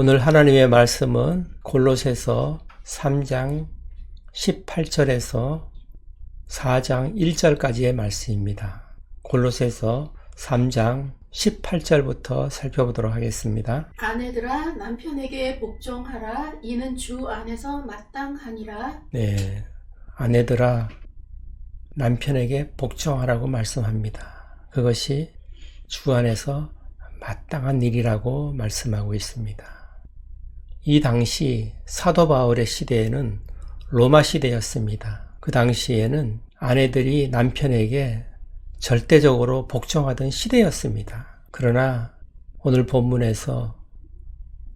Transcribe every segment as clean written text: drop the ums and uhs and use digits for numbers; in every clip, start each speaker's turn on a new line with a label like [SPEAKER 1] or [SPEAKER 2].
[SPEAKER 1] 오늘 하나님의 말씀은 골로새서 3장 18절에서 4장 1절까지의 말씀입니다. 골로새서 3장 18절부터 살펴보도록 하겠습니다.
[SPEAKER 2] 아내들아 남편에게 복종하라. 이는 주 안에서 마땅하니라.
[SPEAKER 1] 네, 아내들아 남편에게 복종하라고 말씀합니다. 그것이 주 안에서 마땅한 일이라고 말씀하고 있습니다. 이 당시 사도 바울의 시대에는 로마 시대였습니다. 그 당시에는 아내들이 남편에게 절대적으로 복종하던 시대였습니다. 그러나 오늘 본문에서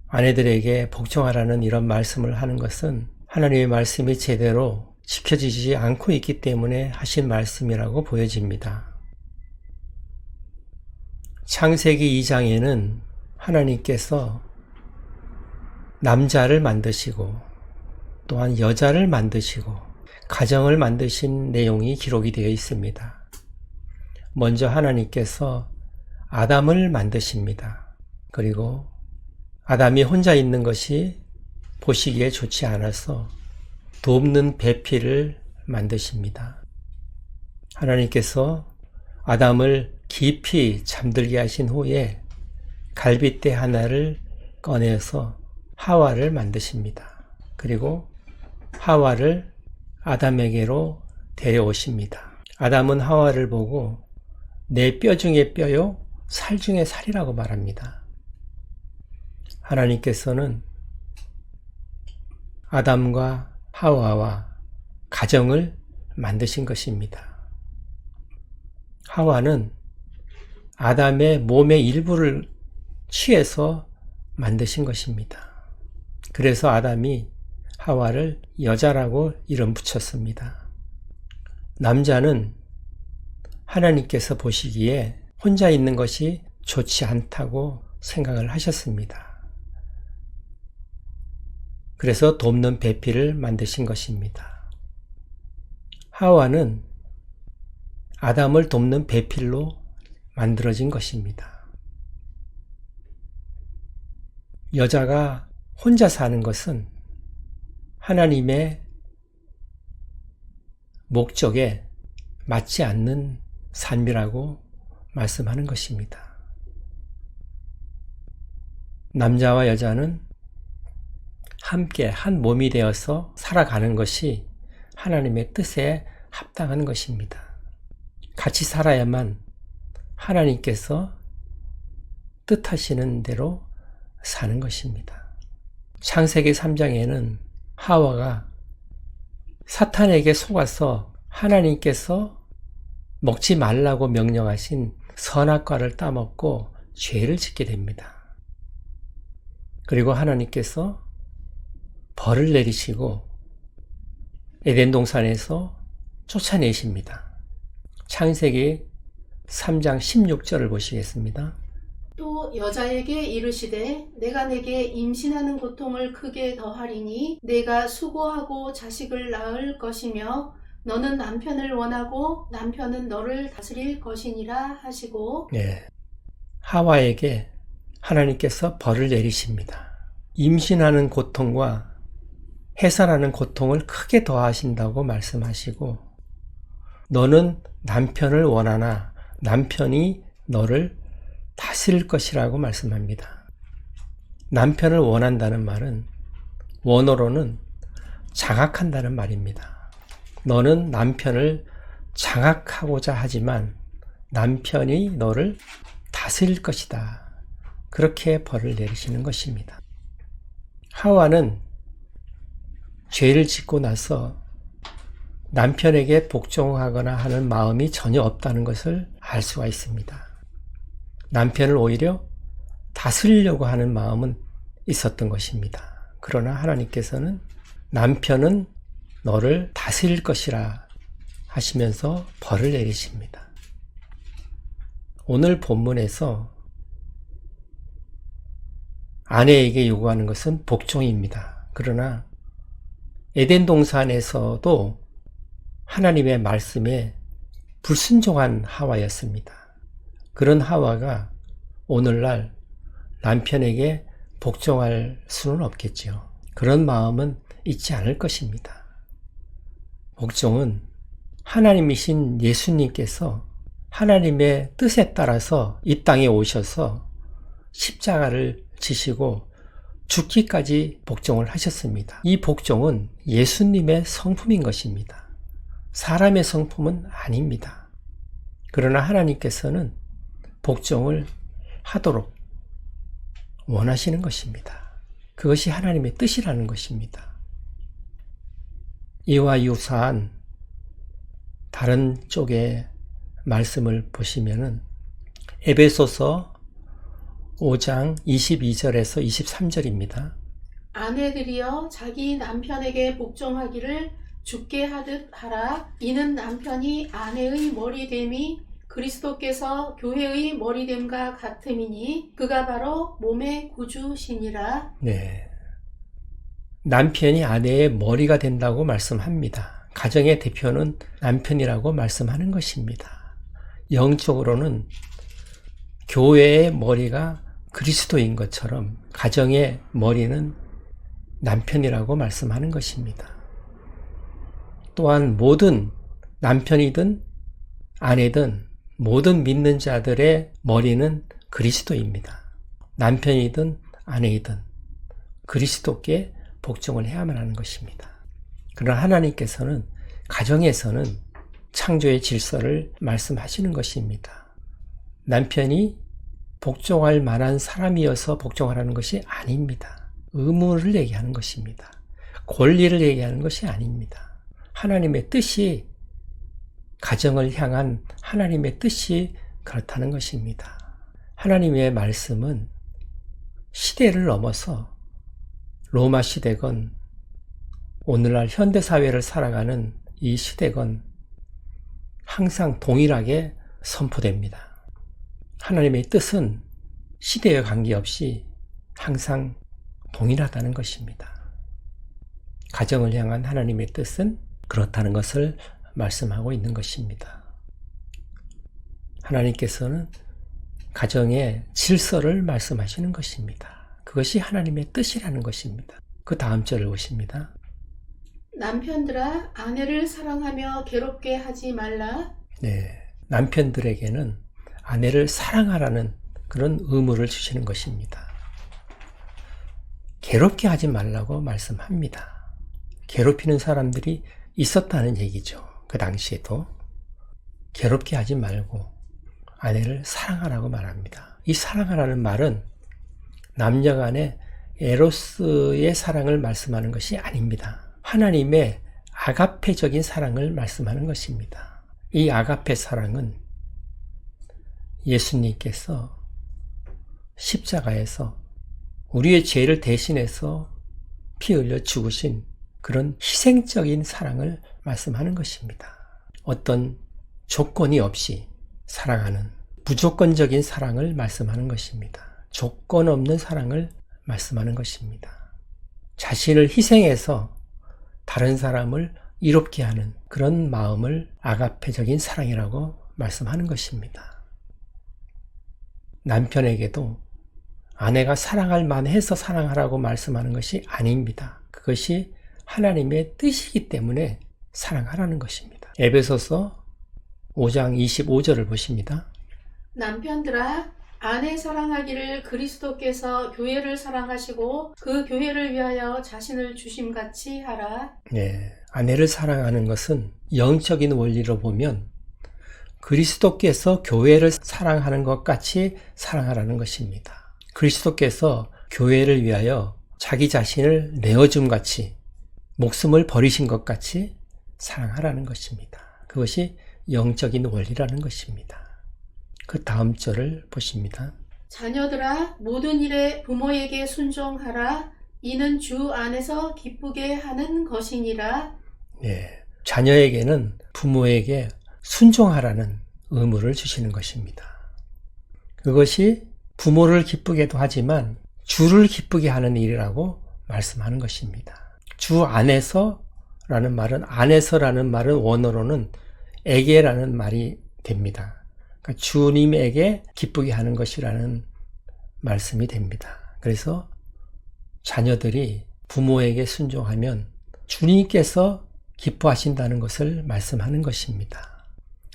[SPEAKER 1] 아내들에게 복종하라는 이런 말씀을 하는 것은 하나님의 말씀이 제대로 지켜지지 않고 있기 때문에 하신 말씀이라고 보여집니다. 창세기 2장에는 하나님께서 남자를 만드시고 또한 여자를 만드시고 가정을 만드신 내용이 기록이 되어 있습니다. 먼저 하나님께서 아담을 만드십니다. 그리고 아담이 혼자 있는 것이 보시기에 좋지 않아서 돕는 배필을 만드십니다. 하나님께서 아담을 깊이 잠들게 하신 후에 갈빗대 하나를 꺼내서 하와를 만드십니다. 그리고 하와를 아담에게로 데려오십니다. 아담은 하와를 보고 내 뼈 중에 뼈요, 살 중에 살이라고 말합니다. 하나님께서는 아담과 하와와 가정을 만드신 것입니다. 하와는 아담의 몸의 일부를 취해서 만드신 것입니다. 그래서 아담이 하와를 여자라고 이름 붙였습니다. 남자는 하나님께서 보시기에 혼자 있는 것이 좋지 않다고 생각을 하셨습니다. 그래서 돕는 배필을 만드신 것입니다. 하와는 아담을 돕는 배필로 만들어진 것입니다. 여자가 혼자 사는 것은 하나님의 목적에 맞지 않는 삶이라고 말씀하는 것입니다. 남자와 여자는 함께 한 몸이 되어서 살아가는 것이 하나님의 뜻에 합당한 것입니다. 같이 살아야만 하나님께서 뜻하시는 대로 사는 것입니다. 창세기 3장에는 하와가 사탄에게 속아서 하나님께서 먹지 말라고 명령하신 선악과를 따먹고 죄를 짓게 됩니다. 그리고 하나님께서 벌을 내리시고 에덴 동산에서 쫓아내십니다. 창세기 3장 16절을 보시겠습니다.
[SPEAKER 2] 또 여자에게 이르시되 내가 내게 임신하는 고통을 크게 더하리니 내가 수고하고 자식을 낳을 것이며 너는 남편을 원하고 남편은 너를 다스릴 것이니라 하시고.
[SPEAKER 1] 네, 하와에게 하나님께서 벌을 내리십니다. 임신하는 고통과 해산하는 고통을 크게 더하신다고 말씀하시고 너는 남편을 원하나 남편이 너를 다스릴 것이라고 말씀합니다. 남편을 원한다는 말은 원어로는 장악한다는 말입니다. 너는 남편을 장악하고자 하지만 남편이 너를 다스릴 것이다. 그렇게 벌을 내리시는 것입니다. 하와는 죄를 짓고 나서 남편에게 복종하거나 하는 마음이 전혀 없다는 것을 알 수가 있습니다. 남편을 오히려 다스리려고 하는 마음은 있었던 것입니다. 그러나 하나님께서는 남편은 너를 다스릴 것이라 하시면서 벌을 내리십니다. 오늘 본문에서 아내에게 요구하는 것은 복종입니다. 그러나 에덴 동산에서도 하나님의 말씀에 불순종한 하와였습니다. 그런 하와가 오늘날 남편에게 복종할 수는 없겠지요. 그런 마음은 있지 않을 것입니다. 복종은 하나님이신 예수님께서 하나님의 뜻에 따라서 이 땅에 오셔서 십자가를 지시고 죽기까지 복종을 하셨습니다. 이 복종은 예수님의 성품인 것입니다. 사람의 성품은 아닙니다. 그러나 하나님께서는 복종을 하도록 원하시는 것입니다. 그것이 하나님의 뜻이라는 것입니다. 이와 유사한 다른 쪽의 말씀을 보시면은 에베소서 5장 22절에서 23절입니다.
[SPEAKER 2] 아내들이여 자기 남편에게 복종하기를 주께 하듯 하라. 이는 남편이 아내의 머리됨이 그리스도께서 교회의 머리됨과 같음이니 그가 바로 몸의 구주시니라.
[SPEAKER 1] 네. 남편이 아내의 머리가 된다고 말씀합니다. 가정의 대표는 남편이라고 말씀하는 것입니다. 영적으로는 교회의 머리가 그리스도인 것처럼 가정의 머리는 남편이라고 말씀하는 것입니다. 또한 모든 남편이든 아내든 모든 믿는 자들의 머리는 그리스도입니다. 남편이든 아내이든 그리스도께 복종을 해야만 하는 것입니다. 그러나 하나님께서는 가정에서는 창조의 질서를 말씀하시는 것입니다. 남편이 복종할 만한 사람이어서 복종하라는 것이 아닙니다. 의무를 얘기하는 것입니다. 권리를 얘기하는 것이 아닙니다. 하나님의 뜻이, 가정을 향한 하나님의 뜻이 그렇다는 것입니다. 하나님의 말씀은 시대를 넘어서 로마 시대건 오늘날 현대사회를 살아가는 이 시대건 항상 동일하게 선포됩니다. 하나님의 뜻은 시대에 관계없이 항상 동일하다는 것입니다. 가정을 향한 하나님의 뜻은 그렇다는 것을 말씀하고 있는 것입니다. 하나님께서는 가정의 질서를 말씀하시는 것입니다. 그것이 하나님의 뜻이라는 것입니다. 그 다음 절을 보십니다.
[SPEAKER 2] 남편들아 아내를 사랑하며 괴롭게 하지 말라.
[SPEAKER 1] 네, 남편들에게는 아내를 사랑하라는 그런 의무를 주시는 것입니다. 괴롭게 하지 말라고 말씀합니다. 괴롭히는 사람들이 있었다는 얘기죠. 그 당시에도 괴롭게 하지 말고 아내를 사랑하라고 말합니다. 이 사랑하라는 말은 남녀 간의 에로스의 사랑을 말씀하는 것이 아닙니다. 하나님의 아가페적인 사랑을 말씀하는 것입니다. 이 아가페 사랑은 예수님께서 십자가에서 우리의 죄를 대신해서 피 흘려 죽으신 그런 희생적인 사랑을 말씀하는 것입니다. 어떤 조건이 없이 사랑하는 무조건적인 사랑을 말씀하는 것입니다. 조건 없는 사랑을 말씀하는 것입니다. 자신을 희생해서 다른 사람을 이롭게 하는 그런 마음을 아가페적인 사랑이라고 말씀하는 것입니다. 남편에게도 아내가 사랑할 만해서 사랑하라고 말씀하는 것이 아닙니다. 그것이 하나님의 뜻이기 때문에 사랑하라는 것입니다. 에베소서 5장 25절을 보십니다.
[SPEAKER 2] 남편들아 아내 사랑하기를 그리스도께서 교회를 사랑하시고 그 교회를 위하여 자신을 주심같이 하라.
[SPEAKER 1] 네, 아내를 사랑하는 것은 영적인 원리로 보면 그리스도께서 교회를 사랑하는 것 같이 사랑하라는 것입니다. 그리스도께서 교회를 위하여 자기 자신을 내어줌 같이 목숨을 버리신 것 같이 사랑하라는 것입니다. 그것이 영적인 원리라는 것입니다. 그 다음 절을 보십니다.
[SPEAKER 2] 자녀들아 모든 일에 부모에게 순종하라. 이는 주 안에서 기쁘게 하는 것이니라.
[SPEAKER 1] 네, 자녀에게는 부모에게 순종하라는 의무를 주시는 것입니다. 그것이 부모를 기쁘게도 하지만 주를 기쁘게 하는 일이라고 말씀하는 것입니다. 주 안에서라는 말은 안에서라는 말은 원어로는 에게라는 말이 됩니다. 그러니까 주님에게 기쁘게 하는 것이라는 말씀이 됩니다. 그래서 자녀들이 부모에게 순종하면 주님께서 기뻐하신다는 것을 말씀하는 것입니다.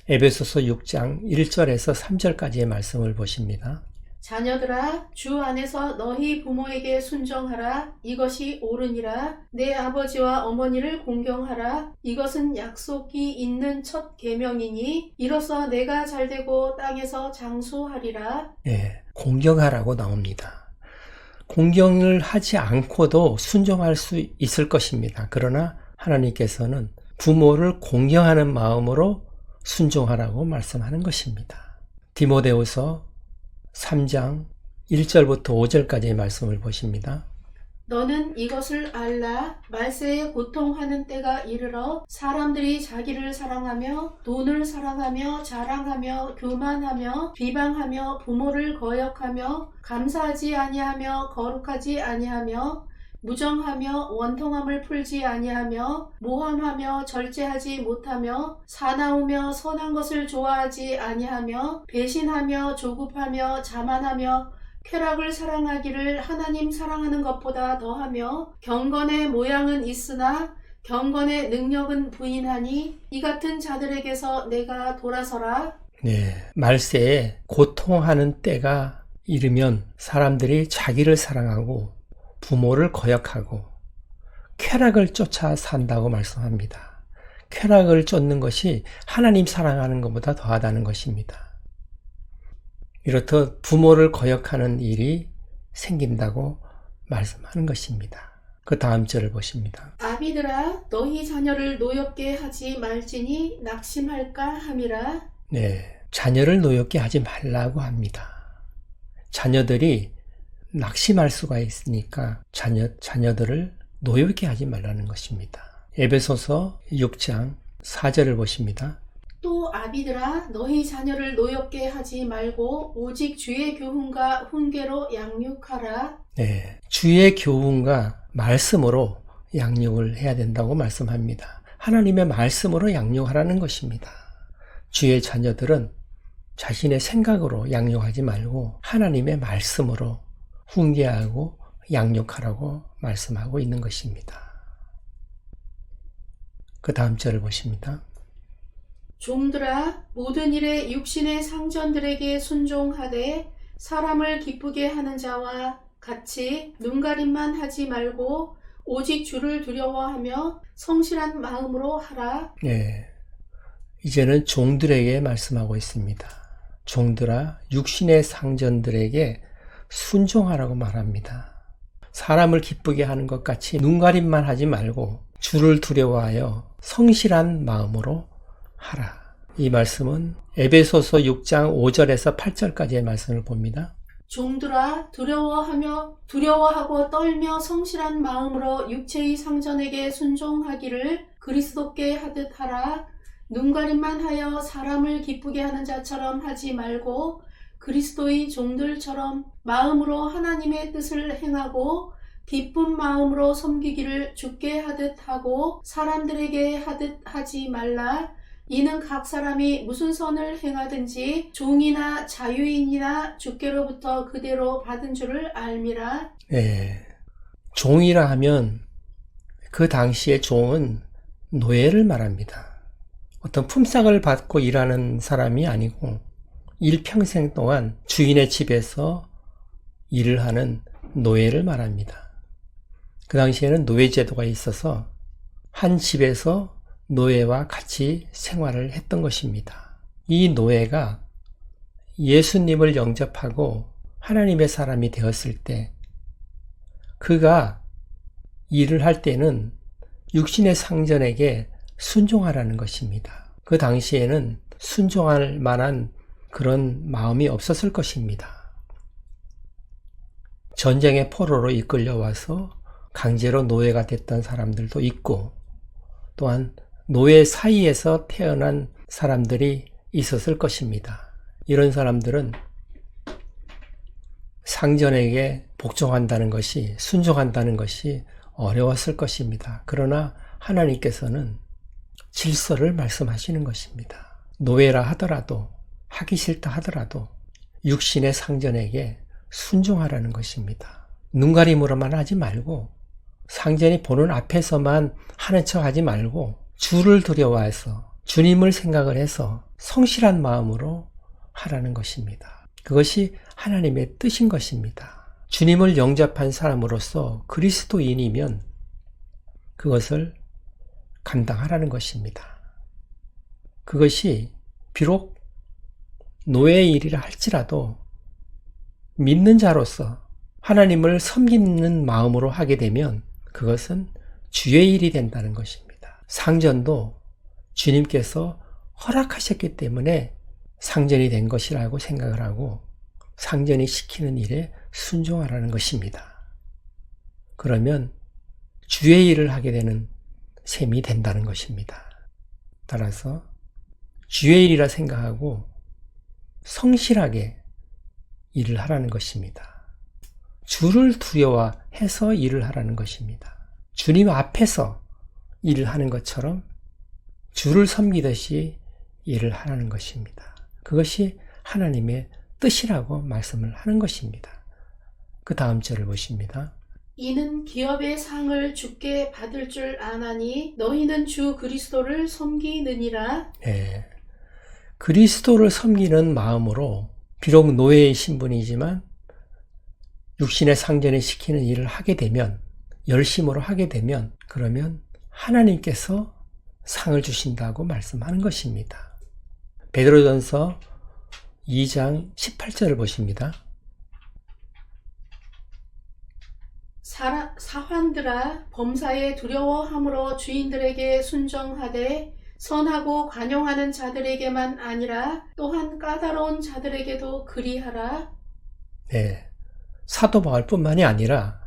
[SPEAKER 1] 에베소서 6장 1절에서 3절까지의 말씀을 보십니다.
[SPEAKER 2] 자녀들아, 주 안에서 너희 부모에게 순종하라. 이것이 옳으니라. 내 아버지와 어머니를 공경하라. 이것은 약속이 있는 첫 계명이니 이로써 내가 잘되고 땅에서 장수하리라.
[SPEAKER 1] 예, 공경하라고 나옵니다. 공경을 하지 않고도 순종할 수 있을 것입니다. 그러나 하나님께서는 부모를 공경하는 마음으로 순종하라고 말씀하는 것입니다. 디모데후서 3장 1절부터 5절까지의 말씀을 보십니다.
[SPEAKER 2] 너는 이것을 알라. 말세에 고통하는 때가 이르러 사람들이 자기를 사랑하며 돈을 사랑하며 자랑하며 교만하며 비방하며 부모를 거역하며 감사하지 아니하며 거룩하지 아니하며 무정하며 원통함을 풀지 아니하며 모함하며 절제하지 못하며 사나우며 선한 것을 좋아하지 아니하며 배신하며 조급하며 자만하며 쾌락을 사랑하기를 하나님 사랑하는 것보다 더하며 경건의 모양은 있으나 경건의 능력은 부인하니 이 같은 자들에게서 내가 돌아서라.
[SPEAKER 1] 네, 말세에 고통하는 때가 이르면 사람들이 자기를 사랑하고 부모를 거역하고 쾌락을 쫓아 산다고 말씀합니다. 쾌락을 쫓는 것이 하나님 사랑하는 것보다 더하다는 것입니다. 이렇듯 부모를 거역하는 일이 생긴다고 말씀하는 것입니다. 그 다음 절을 보십니다.
[SPEAKER 2] 아비들아, 너희 자녀를 노엽게 하지 말지니 낙심할까 함이라.
[SPEAKER 1] 네, 자녀를 노엽게 하지 말라고 합니다. 자녀들이 낙심할 수가 있으니까 자녀들을 노엽게 하지 말라는 것입니다. 에베소서 6장 4절을 보십니다.
[SPEAKER 2] 또 아비들아, 너희 자녀를 노엽게 하지 말고 오직 주의 교훈과 훈계로 양육하라.
[SPEAKER 1] 네, 주의 교훈과 말씀으로 양육을 해야 된다고 말씀합니다. 하나님의 말씀으로 양육하라는 것입니다. 주의 자녀들은 자신의 생각으로 양육하지 말고 하나님의 말씀으로 훈계하고 양육하라고 말씀하고 있는 것입니다. 그 다음 절을 보십니다.
[SPEAKER 2] 종들아, 모든 일에 육신의 상전들에게 순종하되 사람을 기쁘게 하는 자와 같이 눈가림만 하지 말고 오직 주를 두려워하며 성실한 마음으로 하라.
[SPEAKER 1] 네, 이제는 종들에게 말씀하고 있습니다. 종들아, 육신의 상전들에게 순종하라고 말합니다. 사람을 기쁘게 하는 것 같이 눈가림만 하지 말고 주를 두려워하여 성실한 마음으로 하라. 이 말씀은 에베소서 6장 5절에서 8절까지의 말씀을 봅니다.
[SPEAKER 2] 종들아, 두려워하고 떨며 성실한 마음으로 육체의 상전에게 순종하기를 그리스도께 하듯 하라. 눈가림만 하여 사람을 기쁘게 하는 자처럼 하지 말고 그리스도의 종들처럼 마음으로 하나님의 뜻을 행하고 기쁜 마음으로 섬기기를 주께 하듯 하고 사람들에게 하듯 하지 말라. 이는 각 사람이 무슨 선을 행하든지 종이나 자유인이나 주께로부터 그대로 받은 줄을 알미라.
[SPEAKER 1] 네, 종이라 하면 그 당시의 종은 노예를 말합니다. 어떤 품삯을 받고 일하는 사람이 아니고 일평생 동안 주인의 집에서 일을 하는 노예를 말합니다. 그 당시에는 노예제도가 있어서 한 집에서 노예와 같이 생활을 했던 것입니다. 이 노예가 예수님을 영접하고 하나님의 사람이 되었을 때 그가 일을 할 때는 육신의 상전에게 순종하라는 것입니다. 그 당시에는 순종할 만한 그런 마음이 없었을 것입니다. 전쟁의 포로로 이끌려와서 강제로 노예가 됐던 사람들도 있고 또한 노예 사이에서 태어난 사람들이 있었을 것입니다. 이런 사람들은 상전에게 복종한다는 것이, 순종한다는 것이 어려웠을 것입니다. 그러나 하나님께서는 질서를 말씀하시는 것입니다. 노예라 하더라도, 하기 싫다 하더라도 육신의 상전에게 순종하라는 것입니다. 눈가림으로만 하지 말고 상전이 보는 앞에서만 하는 척 하지 말고 주를 두려워해서 주님을 생각을 해서 성실한 마음으로 하라는 것입니다. 그것이 하나님의 뜻인 것입니다. 주님을 영접한 사람으로서 그리스도인이면 그것을 감당하라는 것입니다. 그것이 비록 노예의 일이라 할지라도 믿는 자로서 하나님을 섬기는 마음으로 하게 되면 그것은 주의 일이 된다는 것입니다. 상전도 주님께서 허락하셨기 때문에 상전이 된 것이라고 생각을 하고 상전이 시키는 일에 순종하라는 것입니다. 그러면 주의 일을 하게 되는 셈이 된다는 것입니다. 따라서 주의 일이라 생각하고 성실하게 일을 하라는 것입니다. 주를 두려워해서 일을 하라는 것입니다. 주님 앞에서 일을 하는 것처럼 주를 섬기듯이 일을 하라는 것입니다. 그것이 하나님의 뜻이라고 말씀을 하는 것입니다. 그 다음 절을 보십니다.
[SPEAKER 2] 이는 기업의 상을 주께 받을 줄 아나니 너희는 주 그리스도를 섬기느니라.
[SPEAKER 1] 네. 그리스도를 섬기는 마음으로 비록 노예의 신분이지만 육신의 상전에 시키는 일을 하게 되면 열심으로 하게 되면 그러면 하나님께서 상을 주신다고 말씀하는 것입니다. 베드로전서 2장 18절을 보십니다.
[SPEAKER 2] 사환들아 범사에 두려워함으로 주인들에게 순정하되 선하고 관용하는 자들에게만 아니라 또한 까다로운 자들에게도 그리하라.
[SPEAKER 1] 네, 사도 바울뿐만이 아니라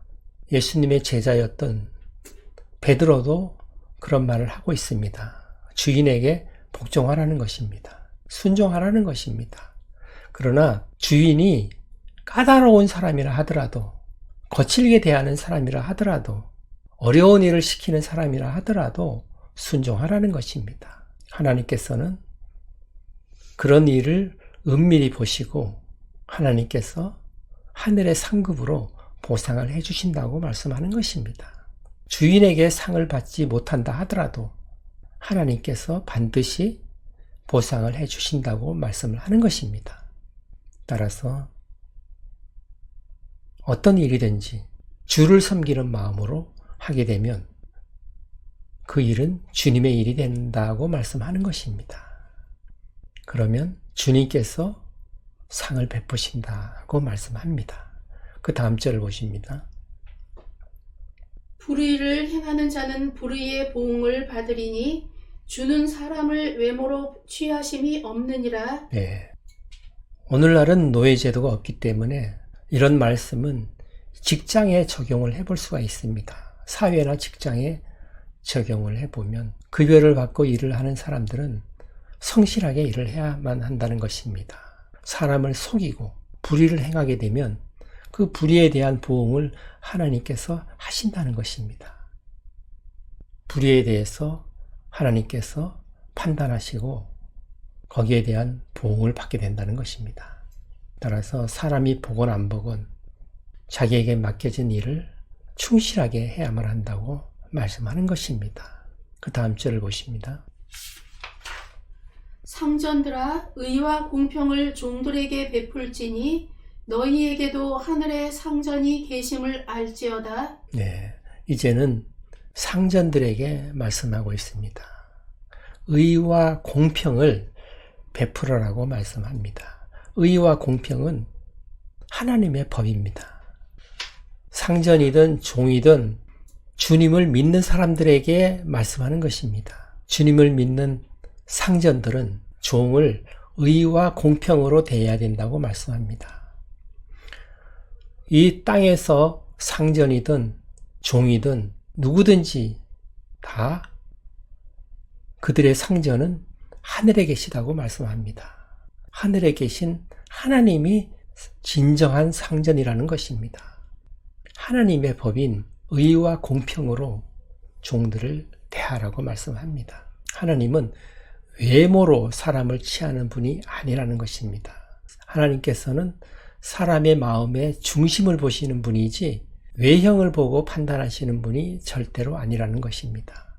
[SPEAKER 1] 예수님의 제자였던 베드로도 그런 말을 하고 있습니다. 주인에게 복종하라는 것입니다. 순종하라는 것입니다. 그러나 주인이 까다로운 사람이라 하더라도 거칠게 대하는 사람이라 하더라도 어려운 일을 시키는 사람이라 하더라도 순종하라는 것입니다. 하나님께서는 그런 일을 은밀히 보시고 하나님께서 하늘의 상급으로 보상을 해주신다고 말씀하는 것입니다. 주인에게 상을 받지 못한다 하더라도 하나님께서 반드시 보상을 해주신다고 말씀을 하는 것입니다. 따라서 어떤 일이든지 주를 섬기는 마음으로 하게 되면 그 일은 주님의 일이 된다고 말씀하는 것입니다. 그러면 주님께서 상을 베푸신다고 말씀합니다. 그 다음 절을 보십니다.
[SPEAKER 2] 불의를 행하는 자는 불의의 보응을 받으리니 주는 사람을 외모로 취하심이 없느니라.
[SPEAKER 1] 네. 오늘날은 노예제도가 없기 때문에 이런 말씀은 직장에 적용을 해볼 수가 있습니다. 사회나 직장에 적용을 해보면 급여를 받고 일을 하는 사람들은 성실하게 일을 해야만 한다는 것입니다. 사람을 속이고 불의를 행하게 되면 그 불의에 대한 보응을 하나님께서 하신다는 것입니다. 불의에 대해서 하나님께서 판단하시고 거기에 대한 보응을 받게 된다는 것입니다. 따라서 사람이 보건 안 보건 자기에게 맡겨진 일을 충실하게 해야만 한다고 말씀하는 것입니다. 그 다음 절을 보십니다.
[SPEAKER 2] 상전들아 의와 공평을 종들에게 베풀지니 너희에게도 하늘의 상전이 계심을 알지어다.
[SPEAKER 1] 네, 이제는 상전들에게 말씀하고 있습니다. 의와 공평을 베풀어라고 말씀합니다. 의와 공평은 하나님의 법입니다. 상전이든 종이든 주님을 믿는 사람들에게 말씀하는 것입니다. 주님을 믿는 상전들은 종을 의와 공평으로 대해야 된다고 말씀합니다. 이 땅에서 상전이든 종이든 누구든지 다 그들의 상전은 하늘에 계시다고 말씀합니다. 하늘에 계신 하나님이 진정한 상전이라는 것입니다. 하나님의 법인 의와 공평으로 종들을 대하라고 말씀합니다. 하나님은 외모로 사람을 취하는 분이 아니라는 것입니다. 하나님께서는 사람의 마음의 중심을 보시는 분이지 외형을 보고 판단하시는 분이 절대로 아니라는 것입니다.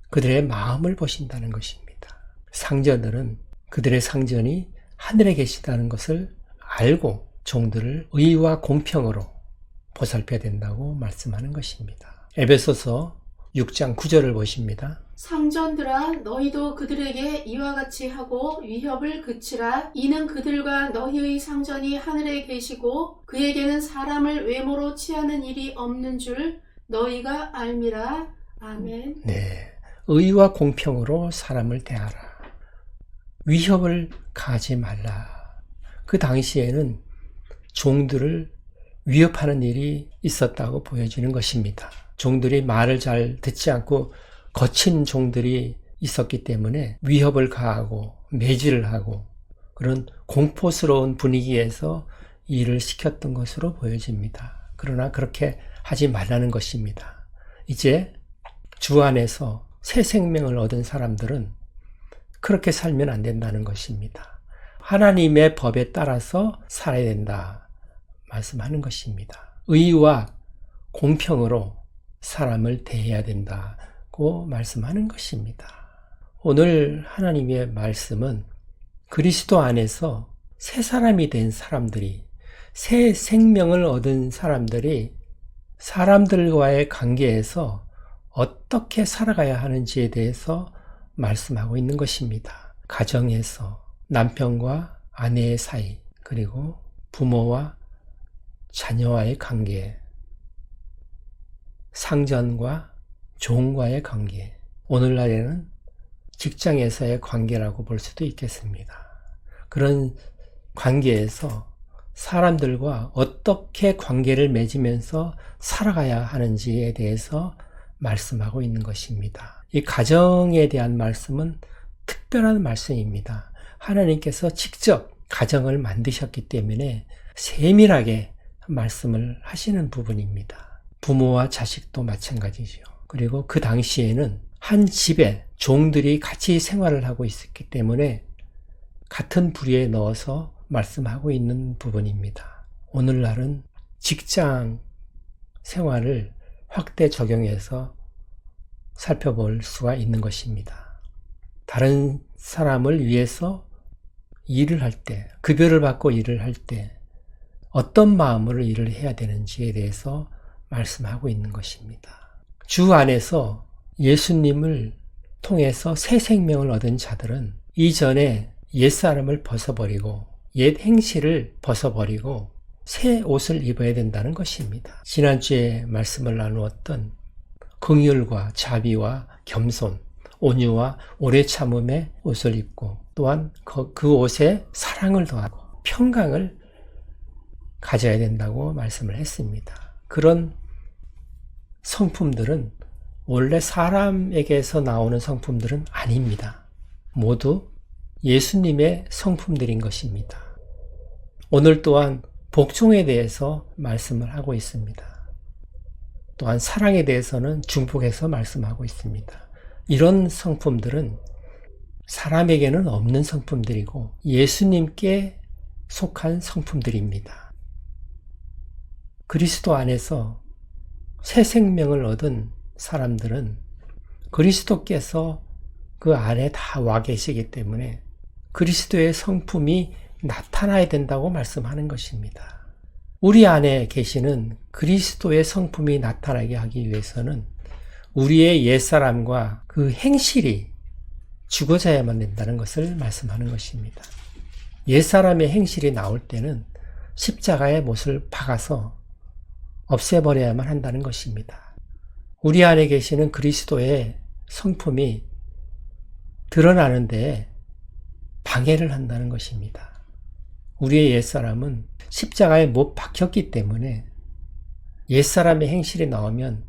[SPEAKER 1] 그들의 마음을 보신다는 것입니다. 상전들은 그들의 상전이 하늘에 계시다는 것을 알고 종들을 의와 공평으로 보살펴야 된다고 말씀하는 것입니다. 에베소서 6장 9절을 보십니다.
[SPEAKER 2] 상전들아 너희도 그들에게 이와 같이 하고 위협을 그치라. 이는 그들과 너희의 상전이 하늘에 계시고 그에게는 사람을 외모로 취하는 일이 없는 줄 너희가 알미라. 아멘.
[SPEAKER 1] 네, 의와 공평으로 사람을 대하라. 위협을 가하지 말라. 그 당시에는 종들을 위협하는 일이 있었다고 보여지는 것입니다. 종들이 말을 잘 듣지 않고 거친 종들이 있었기 때문에 위협을 가하고 매질을 하고 그런 공포스러운 분위기에서 일을 시켰던 것으로 보여집니다. 그러나 그렇게 하지 말라는 것입니다. 이제 주 안에서 새 생명을 얻은 사람들은 그렇게 살면 안 된다는 것입니다. 하나님의 법에 따라서 살아야 된다 말씀하는 것입니다. 의와 공평으로 사람을 대해야 된다고 말씀하는 것입니다. 오늘 하나님의 말씀은 그리스도 안에서 새 사람이 된 사람들이, 새 생명을 얻은 사람들이 사람들과의 관계에서 어떻게 살아가야 하는지에 대해서 말씀하고 있는 것입니다. 가정에서 남편과 아내의 사이, 그리고 부모와 자녀와의 관계, 상전과 종과의 관계, 오늘날에는 직장에서의 관계라고 볼 수도 있겠습니다. 그런 관계에서 사람들과 어떻게 관계를 맺으면서 살아가야 하는지에 대해서 말씀하고 있는 것입니다. 이 가정에 대한 말씀은 특별한 말씀입니다. 하나님께서 직접 가정을 만드셨기 때문에 세밀하게 말씀을 하시는 부분입니다. 부모와 자식도 마찬가지죠. 그리고 그 당시에는 한 집에 종들이 같이 생활을 하고 있었기 때문에 같은 부리에 넣어서 말씀하고 있는 부분입니다. 오늘날은 직장 생활을 확대 적용해서 살펴볼 수가 있는 것입니다. 다른 사람을 위해서 일을 할 때, 급여를 받고 일을 할 때 어떤 마음으로 일을 해야 되는지에 대해서 말씀하고 있는 것입니다. 주 안에서 예수님을 통해서 새 생명을 얻은 자들은 이전에 옛사람을 벗어버리고 옛 행실을 벗어버리고 새 옷을 입어야 된다는 것입니다. 지난주에 말씀을 나누었던 긍휼과 자비와 겸손, 온유와 오래 참음의 옷을 입고 또한 그 옷에 사랑을 더하고 평강을 가져야 된다고 말씀을 했습니다. 그런 성품들은 원래 사람에게서 나오는 성품들은 아닙니다. 모두 예수님의 성품들인 것입니다. 오늘 또한 복종에 대해서 말씀을 하고 있습니다. 또한 사랑에 대해서는 중복해서 말씀하고 있습니다. 이런 성품들은 사람에게는 없는 성품들이고 예수님께 속한 성품들입니다. 그리스도 안에서 새 생명을 얻은 사람들은 그리스도께서 그 안에 다 와 계시기 때문에 그리스도의 성품이 나타나야 된다고 말씀하는 것입니다. 우리 안에 계시는 그리스도의 성품이 나타나게 하기 위해서는 우리의 옛사람과 그 행실이 죽어져야만 된다는 것을 말씀하는 것입니다. 옛사람의 행실이 나올 때는 십자가의 못을 박아서 없애버려야만 한다는 것입니다. 우리 안에 계시는 그리스도의 성품이 드러나는데 방해를 한다는 것입니다. 우리의 옛사람은 십자가에 못 박혔기 때문에 옛사람의 행실이 나오면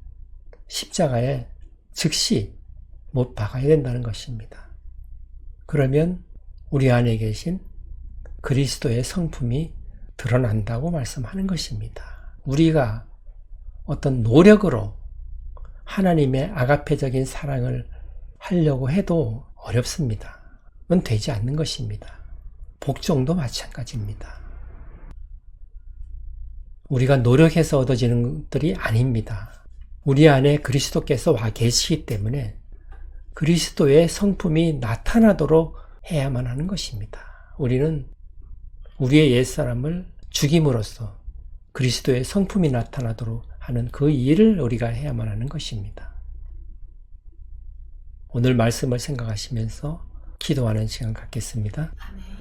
[SPEAKER 1] 십자가에 즉시 못 박아야 된다는 것입니다. 그러면 우리 안에 계신 그리스도의 성품이 드러난다고 말씀하는 것입니다. 우리가 어떤 노력으로 하나님의 아가페적인 사랑을 하려고 해도 어렵습니다. 그건 되지 않는 것입니다. 복종도 마찬가지입니다. 우리가 노력해서 얻어지는 것들이 아닙니다. 우리 안에 그리스도께서 와 계시기 때문에 그리스도의 성품이 나타나도록 해야만 하는 것입니다. 우리는 우리의 옛사람을 죽임으로써 그리스도의 성품이 나타나도록 하는 그 일을 우리가 해야만 하는 것입니다. 오늘 말씀을 생각하시면서 기도하는 시간 갖겠습니다.
[SPEAKER 2] 아멘.